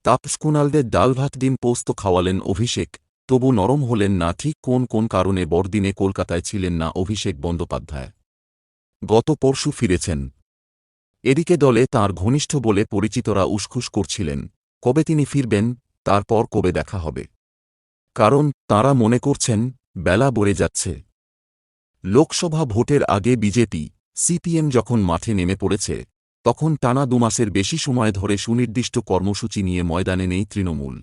তাপস কুণালদের ডাল ভাত ডিম পোস্ত খাওয়ালেন অভিষেক, তবু নরম হলেন না ঠিক কোন কোন কারণে বড়দিনে কলকাতায় ছিলেন না অভিষেক বন্দ্যোপাধ্যায়। গত পরশু ফিরেছেন। এদিকে দলে তাঁর ঘনিষ্ঠ বলে পরিচিতরা উসখুস করছিলেন, কবে তিনি ফিরবেন, তারপর কবে দেখা হবে। কারণ তাঁরা মনে করছেন, বেলা বয়ে যাচ্ছে। লোকসভা ভোটের আগে বিজেপি, সিপিএম যখন মাঠে নেমে পড়েছে, তখন টানা ২ মাসের বেশি সময় ধরে সুনির্দিষ্ট কর্মসূচি নিয়ে ময়দানে নেই তৃণমূল।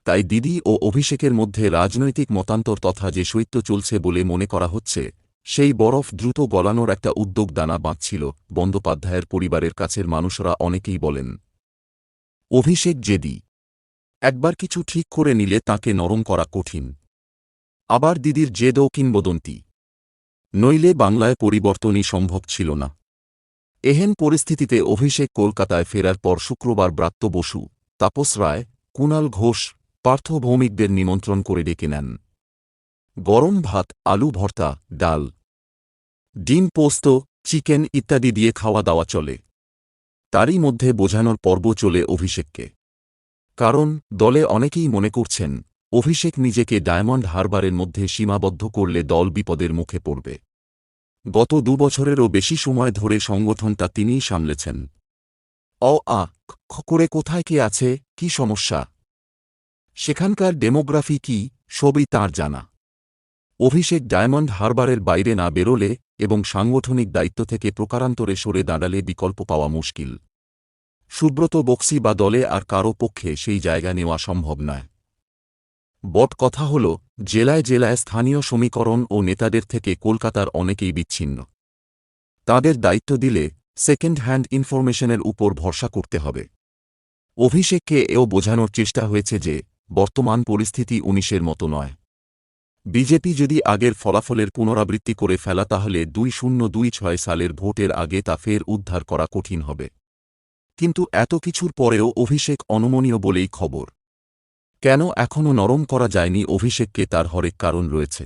তাই দিদি ও অভিষেকের মধ্যে রাজনৈতিক মতান্তর তথা যে শৈত্য চলছে বলে মনে করা হচ্ছে, সেই বরফ দ্রুত গলানোর একটা উদ্যোগ দানা বাঁধছিল। বন্দ্যোপাধ্যায়ের পরিবারের কাছের মানুষরা অনেকেই বলেন, অভিষেক জেদি, একবার কিছু ঠিক করে নিলে তাঁকে নরম করা কঠিন। আবার দিদির জেদও কিংবদন্তি, নইলে বাংলায় পরিবর্তনই সম্ভব ছিল না। এহেন পরিস্থিতিতে অভিষেক কলকাতায় ফেরার পর শুক্রবার ব্রাত্য বসু, তাপস রায়, কুণাল ঘোষ, পার্থ ভৌমিকদের নিমন্ত্রণ করে ডেকে নেন। গরম ভাত, আলু ভর্তা, ডাল, ডিম পোস্ত, চিকেন ইত্যাদি দিয়ে খাওয়া দাওয়া চলে। তারই মধ্যে বোঝানোর পর্ব চলে অভিষেককে। কারণ দলে অনেকেই মনে করছেন, অভিষেক নিজেকে ডায়মন্ড হারবারের মধ্যে সীমাবদ্ধ করলে দল বিপদের মুখে পড়বে। গত ২ বছরেরও বেশি সময় ধরে সংগঠনটা তিনিই সামলেছেন। করে কোথায় কে আছে, কি সমস্যা, সেখানকার ডেমোগ্রাফি কি, সবই তাঁর জানা। অভিষেক ডায়মন্ড হারবারের বাইরে না বেরোলে এবং সাংগঠনিক দায়িত্ব থেকে প্রকারান্তরে সরে দাঁড়ালে বিকল্প পাওয়া মুশকিল। সুব্রত বক্সি বা দলে আর কারও পক্ষে সেই জায়গা নেওয়া সম্ভব নয়। বট কথা হল, জেলায় জেলায় স্থানীয় সমীকরণ ও নেতাদের থেকে কলকাতার অনেকেই বিচ্ছিন্ন। তাঁদের দায়িত্ব দিলে সেকেন্ড হ্যান্ড ইনফরমেশনের উপর ভরসা করতে হবে। অভিষেককে এও বোঝানোর চেষ্টা হয়েছে যে, বর্তমান পরিস্থিতি ১৯এর মতো নয়। বিজেপি যদি আগের ফলাফলের পুনরাবৃত্তি করে ফেলা তাহলে ২০২৬ সালের ভোটের আগে তা ফের উদ্ধার করা কঠিন হবে। কিন্তু এত কিছুর পরেও অভিষেক অনমনীয় বলেই খবর। কেন এখনও নরম করা যায়নি অভিষেককে, তার হরেক কারণ রয়েছে।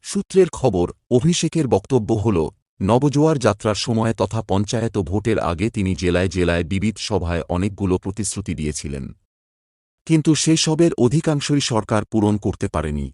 সূত্রের খবর, অভিষেকের বক্তব্য হল, নবজোয়ার যাত্রার সময় তথা পঞ্চায়েত ভোটের আগে তিনি জেলায় জেলায় বিবিধ সভায় অনেকগুলো প্রতিশ্রুতি দিয়েছিলেন। কিন্তু সেসবের অধিকাংশই সরকার পূরণ করতে পারেনি।